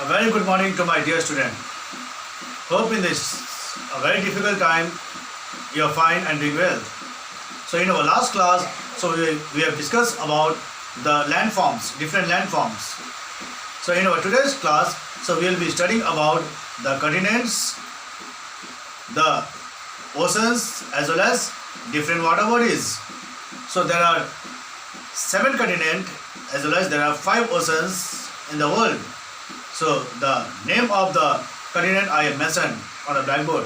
A very good morning to my dear student. Hope in this a very difficult time you are fine and doing well. So in our last class, we have discussed about the landforms, different landforms. So in our today's class, we will be studying about the continents, the oceans as well as different water bodies. So there are 7 continents as well as there are 5 oceans in the world. So the name of the continent I have mentioned on the blackboard.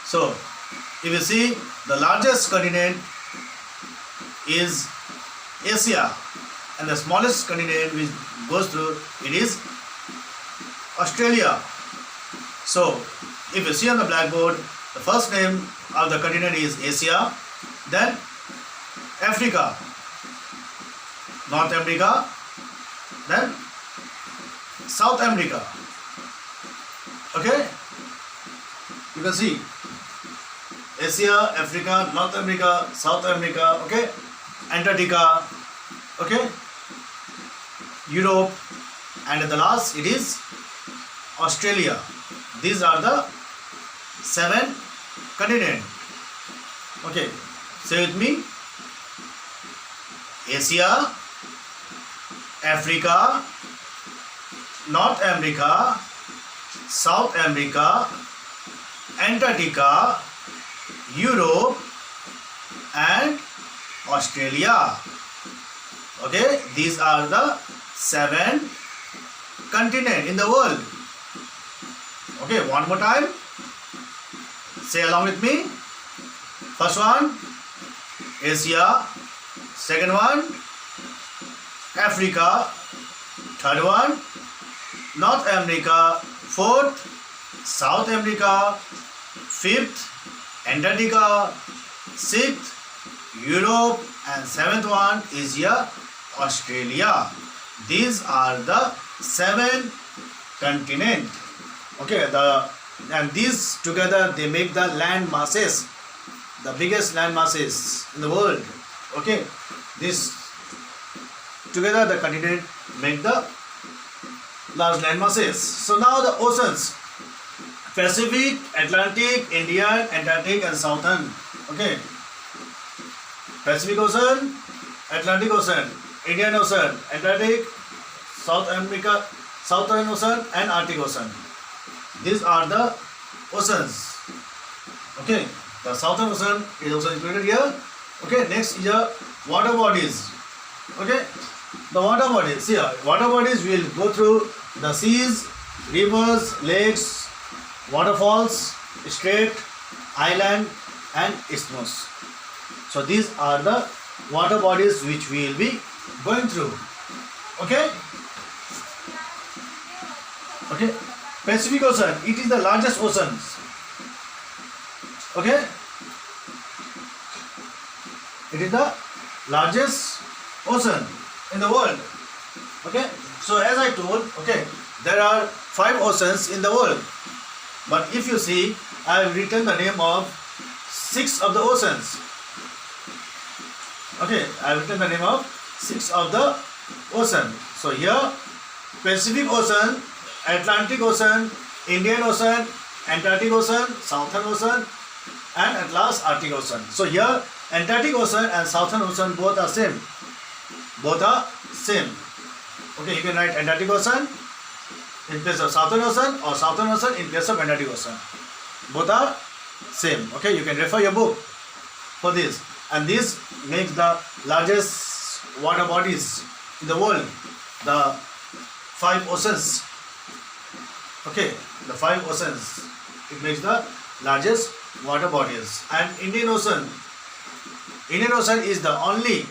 So if you see, the largest continent is Asia, and the smallest continent which goes through it is Australia. So if you see on the blackboard, the first name of the continent is Asia, then Africa, North America, then South America. Okay, you can see Asia, Africa, North America, South America, okay, Antarctica, okay, Europe, and at the last it is Australia. These are the 7 continents. Okay, say with me: Asia, Africa, North America, South America, Antarctica, Europe, and Australia. Okay, these are the 7 continents in the world. Okay, one more time. Say along with me. First one, Asia. Second one, Africa. Third one, North America. Fourth, South America. Fifth, Antarctica. Sixth, Europe, and 7th one is here, Australia. These are the 7 continents. Okay, and these together they make the land masses, the biggest land masses in the world. Okay, this together the continent make the large land masses. So now the oceans: Pacific, Atlantic, Indian, Antarctic, and Southern. Okay, Pacific Ocean, Atlantic Ocean, Indian Ocean, Antarctic, South America, Southern Ocean, and Arctic Ocean. These are the oceans. Okay, the Southern Ocean is also included here. Okay, next is the water bodies. Okay, the water bodies. Here, water bodies will go through the seas, rivers, lakes, waterfalls, strait, island, and isthmus. So these are the water bodies which we will be going through. Okay. Okay. Pacific Ocean, it is the largest ocean. Okay. It is the largest ocean in the world. Okay. So as I told, okay, there are 5 oceans in the world. But if you see, I have written the name of 6 of the oceans. Okay, I have written the name of 6 of the ocean. So here, Pacific Ocean, Atlantic Ocean, Indian Ocean, Antarctic Ocean, Southern Ocean, and at last Arctic Ocean. So here, Antarctic Ocean and Southern Ocean both are same. Both are same. Okay, you can write Antarctic Ocean in place of Southern Ocean or Southern Ocean in place of Antarctic Ocean. Both are same. Okay, you can refer your book for this. And this makes the largest water bodies in the world, the 5 oceans. Okay, the 5 oceans. It makes the largest water bodies. And Indian Ocean is the only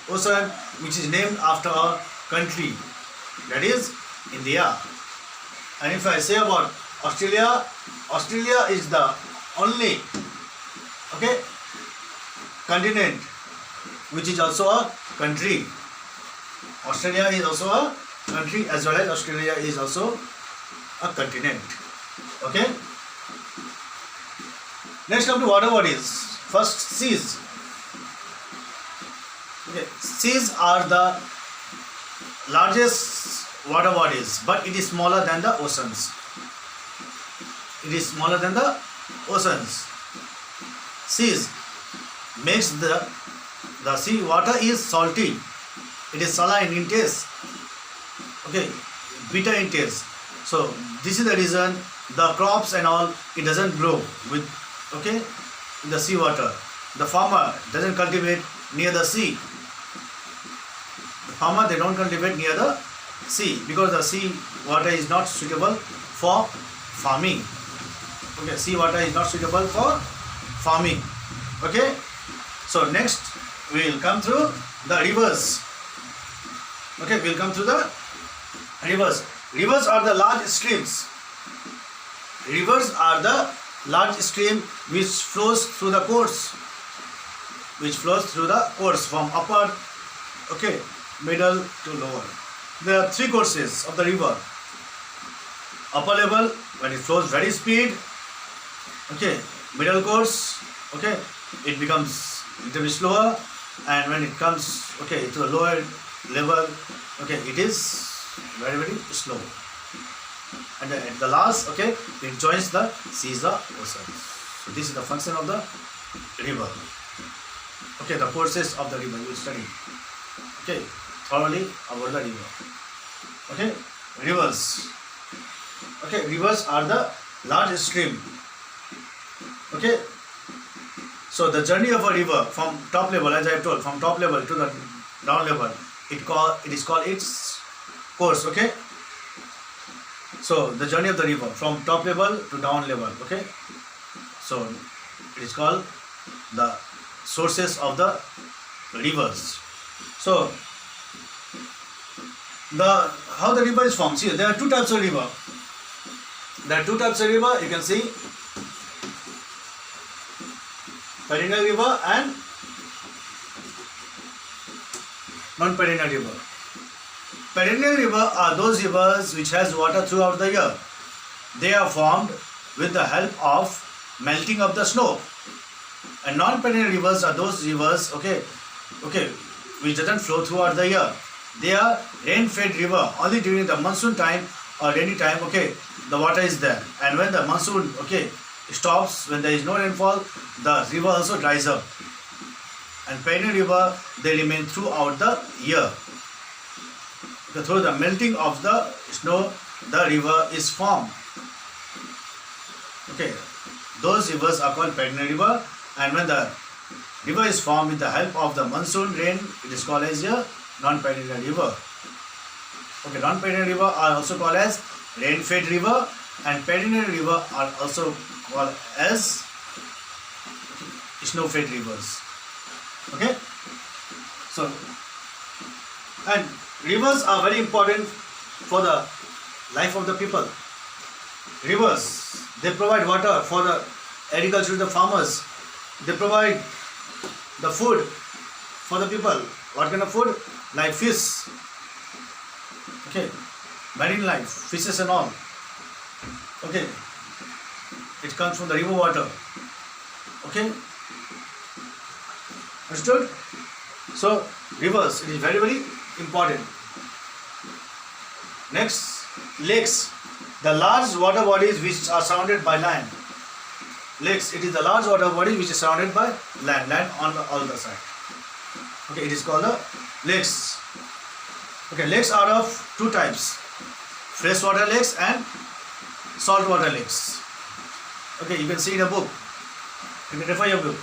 ocean which is named after a country, that is India. And if I say about Australia, Australia is the only, okay, continent which is also a country. Australia is also a country as well as Australia is also a continent. Okay. Next come to water bodies. First, seas. Okay. Seas are the largest water bodies, but it is smaller than the oceans. It is smaller than the oceans. Seas makes the sea water is salty. It is saline in taste. Okay, bitter in taste. So this is the reason the crops and all, it doesn't grow with, okay, in the sea water. The farmer doesn't cultivate near the sea. The farmer, they don't cultivate near the sea because the sea water is not suitable for farming. Okay, sea water is not suitable for farming. Okay, so next we will come through the rivers. Okay, we'll come through the rivers. Rivers are the large streams. Rivers are the large stream which flows through the course. Which flows through the course from upper, okay, middle to lower. There are three courses of the river. Upper level, when it flows very speed, okay, middle course, okay, it becomes a little bit slower, and when it comes, okay, to the lower level, okay, it is very, very slow. And then at the last, okay, it joins the seas, the oceans. So this is the function of the river. Okay, the courses of the river you will study. Okay, thoroughly about the river. Okay, rivers. Okay, rivers are the large stream. Okay, so the journey of a river from top level, as I have told, from top level to the down level, it is called its course. Okay, so the journey of the river from top level to down level. Okay, so it is called the sources of the rivers. So how the river is formed. See, there are two types of river. There are two types of river. You can see perennial river and non-perennial river. Perennial river are those rivers which has water throughout the year. They are formed with the help of melting of the snow. And non-perennial rivers are those rivers, okay, which doesn't flow throughout the year. They are rain-fed river. Only during the monsoon time or rainy time, okay, the water is there. And when the monsoon, okay, stops, when there is no rainfall, the river also dries up. And perennial river, they remain throughout the year. Okay, through the melting of the snow, the river is formed. Okay, those rivers are called perennial river. And when the river is formed with the help of the monsoon rain, it is called as a non-perennial river. Okay, non-perennial river are also called as rain-fed river, and perennial river are also called as snow-fed rivers. Okay, so, and rivers are very important for the life of the people. Rivers, they provide water for the agriculture, the farmers. They provide the food for the people. What kind of food? Like fish. Okay, marine life, fishes and all. Okay, it comes from the river water. Okay, understood? So rivers, it is very, very important. Next, lakes, the large water bodies which are surrounded by land. Lakes, it is the large water body which is surrounded by land on all the side. Okay, it is called the lakes. Okay, lakes are of two types: freshwater lakes and saltwater lakes. Okay, you can see in a book. You can refer your book.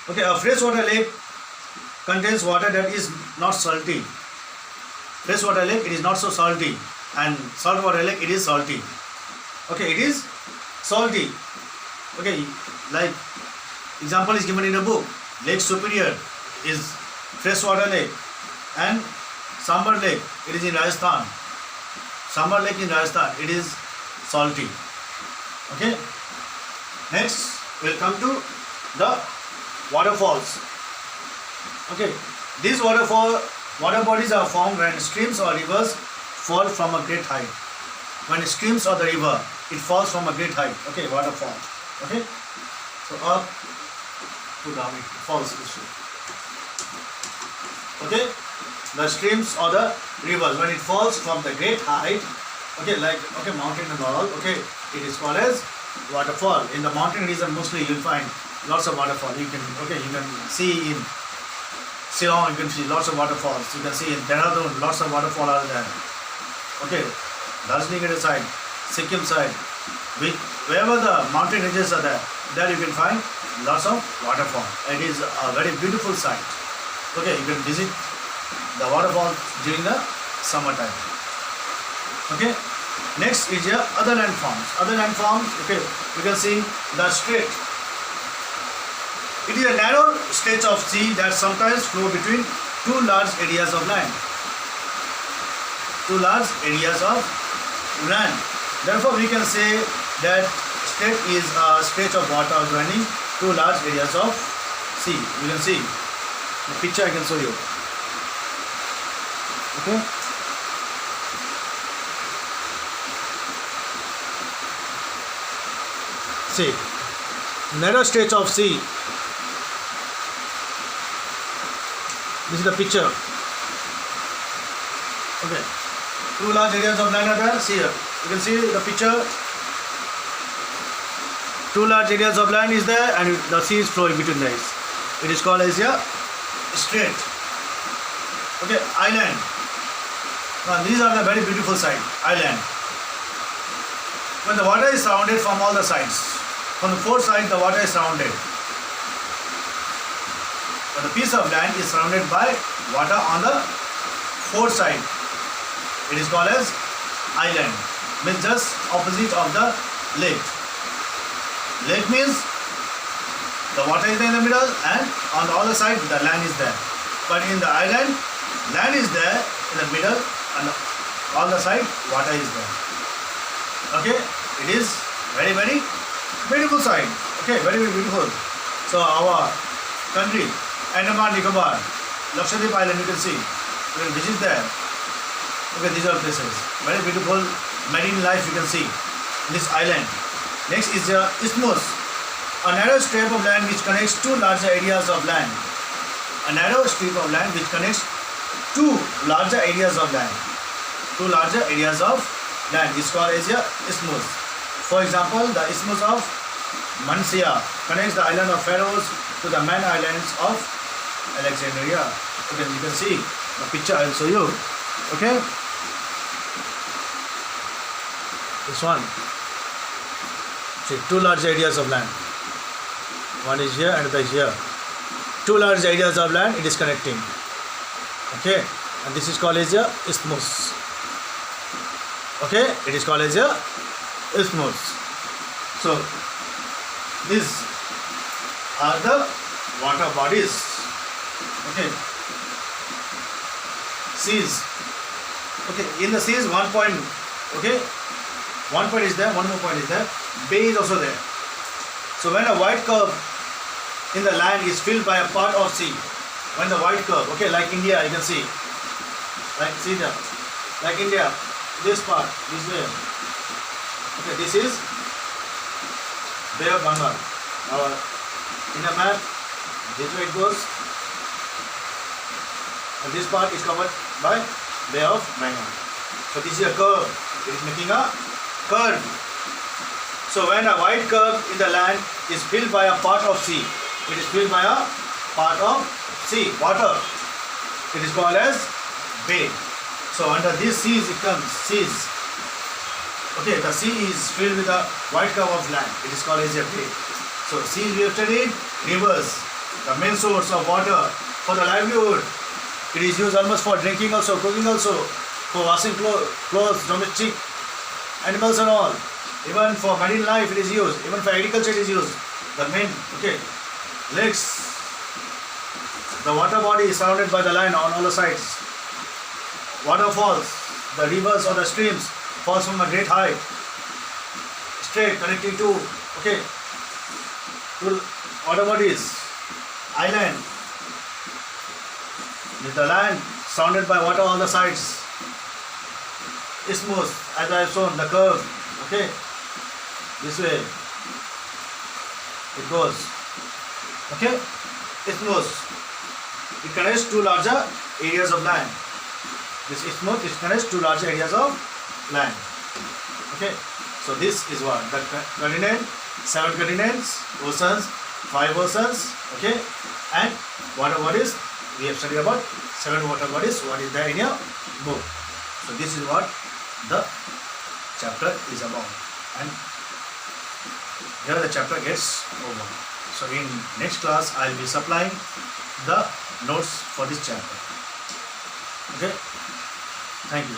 Okay, a freshwater lake contains water that is not salty. Freshwater lake, it is not so salty, and saltwater lake, it is salty. Okay, it is salty. Okay, like example is given in a book. Lake Superior is freshwater lake, and Sambar Lake, it is in Rajasthan. Sambar Lake in Rajasthan, it is salty. Okay. Next, we'll come to the waterfalls. Okay, these water bodies are formed when streams or rivers fall from a great height. When streams or the river, it falls from a great height. Okay, waterfall. Okay, so up to down it falls this way. Okay, the streams or the rivers when it falls from the great height, okay, like mountain and all, okay, it is called as waterfall. In the mountain region mostly you'll find lots of waterfall. You can see in Shillong, you can see lots of waterfalls. You can see in Dehradun lots of waterfall are there. Okay, Darjeeling side, Sikkim side, wherever the mountain ranges are there you can find lots of waterfall. It is a very beautiful sight. Okay, you can visit the waterfall during the summertime. Okay, next is your other landforms. Other landforms, okay, you can see the strait. It is a narrow stretch of sea that sometimes flow between two large areas of land. Two large areas of land. Therefore, we can say that strait is a stretch of water joining two large areas of sea. You can see the picture. I can show you. Okay. See, narrow stretch of sea. This is the picture. Okay. Two large areas of land are there. See here. You can see the picture. Two large areas of land is there and the sea is flowing between these. It is called as a strait. Okay, island. Now these are the very beautiful side, island. When the water is surrounded from all the sides, from the four sides the water is surrounded. But the piece of land is surrounded by water on the four sides. It is called as island. Means just opposite of the lake. Lake means the water is there in the middle and on the other side the land is there. But in the island, land is there in the middle and on the side water is there. Okay, it is very beautiful side. Okay, very beautiful. So our country, Andaman Nicobar, Lakshadweep Island, you can see. You can visit there. Okay, these are places. Very beautiful marine life you can see in this island. Next is the isthmus, a narrow strip of land which connects two larger areas of land. A narrow strip of land which connects two larger areas of land. Two larger areas of land is called as a isthmus. For example, the isthmus of Mansia connects the island of Faroes to the main islands of Alexandria. Okay, you can see the picture. I will show you. Okay, this one. See, two large areas of land. One is here and the other is here. Two large areas of land it is connecting. Okay, and this is called as a isthmus. Okay, it is called as a isthmus. So these are the water bodies. Okay, seas. Okay, in the seas 1 point. Okay, 1 point is there. One more point is there. Bay is also there. So when a white curve in the land is filled by a part of sea, when the white curve, okay, like India, you can see, like see there, like India, this part, this way. Okay, this is Bay of Bengal. Now in a map, this way it goes, and this part is covered by Bay of Bengal. So this is a curve. It is making a curve. So when a white curve in the land is filled by a part of sea, it is filled by a part of sea, water. It is called as bay. So under these seas it comes, seas. Okay, the sea is filled with a white curve of land. It is called as a bay. So seas we have studied, rivers, the main source of water for the livelihood. It is used almost for drinking also, cooking also, for washing clothes, domestic animals and all. Even for marine life it is used, even for agriculture it is used. The main, okay, lakes, the water body is surrounded by the land on all the sides. Waterfalls, the rivers or the streams falls from a great height. Strait connecting to, okay, to water bodies. Island, with the land surrounded by water on the sides. Isthmus, as I have shown, the curve, okay. This way it goes. Okay, isthmus. It connects two larger areas of land. This smooth is connects to large areas of land. Okay, so this is what the continent, 7 continents, oceans, 5 oceans. Okay, and what is we have studied about 7 water bodies. What is there in your book? So this is what the chapter is about, and here the chapter gets over. So in next class I will be supplying the notes for this chapter. Okay, thank you.